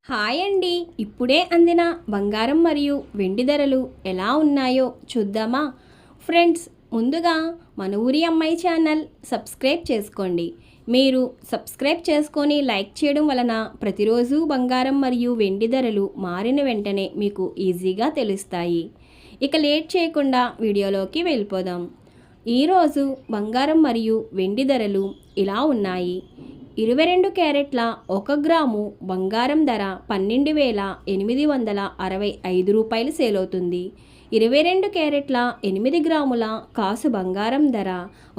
Hi అండి. ఇప్పుడే అందిన బంగారం మరియు వెండి ధరలు ఎలా ఉన్నాయో చూద్దామా? ఫ్రెండ్స్, ముందుగా మన ఊరి అమ్మాయి ఛానల్ సబ్స్క్రైబ్ చేసుకోండి. మీరు సబ్స్క్రైబ్ చేసుకొని లైక్ చేయడం వలన ప్రతిరోజు బంగారం మరియు వెండి ధరలు మారిన వెంటనే మీకు ఈజీగా తెలుస్తాయి. ఇక లేట్ చేయకుండా వీడియోలోకి వెళ్ళిపోదాం. ఈరోజు బంగారం మరియు వెండి ధరలు ఇలా ఉన్నాయి. 22 క్యారెట్ల 1 గ్రాము బంగారం ధర 12,865 రూపాయలు సేల్ అవుతుంది. 22 క్యారెట్ల 8 గ్రాముల కాసు బంగారం ధర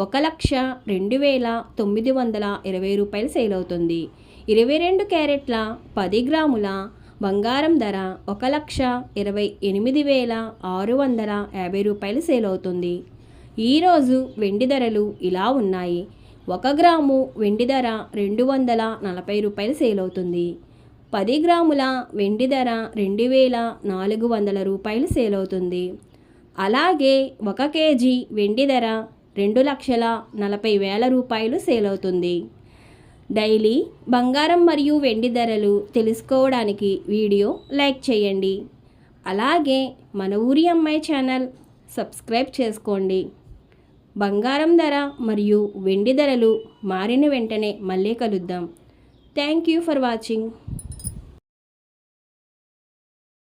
1,02,920 రూపాయలు సేల్ అవుతుంది. 22 క్యారెట్ల 10 గ్రాముల బంగారం ధర 1,28,650 రూపాయలు సేల్ అవుతుంది. ఈరోజు వెండి ధరలు ఇలా ఉన్నాయి. 1 గ్రాము వెండి ధర 240 రూపాయలు సేల్ అవుతుంది. 10 గ్రాముల వెండి ధర 2,400 రూపాయలు సేల్ అవుతుంది. అలాగే 1 కేజీ వెండి ధర 2,40,000 రూపాయలు సేల్ అవుతుంది. డైలీ బంగారం మరియు వెండి ధరలు తెలుసుకోవడానికి వీడియో లైక్ చేయండి. అలాగే మన ఊరి అమ్మాయి ఛానల్ సబ్స్క్రైబ్ చేసుకోండి. బంగారం ధర మరియు వెండి ధరలు మారిన వెంటనే మళ్ళీ కలుద్దాం. Thank you for watching.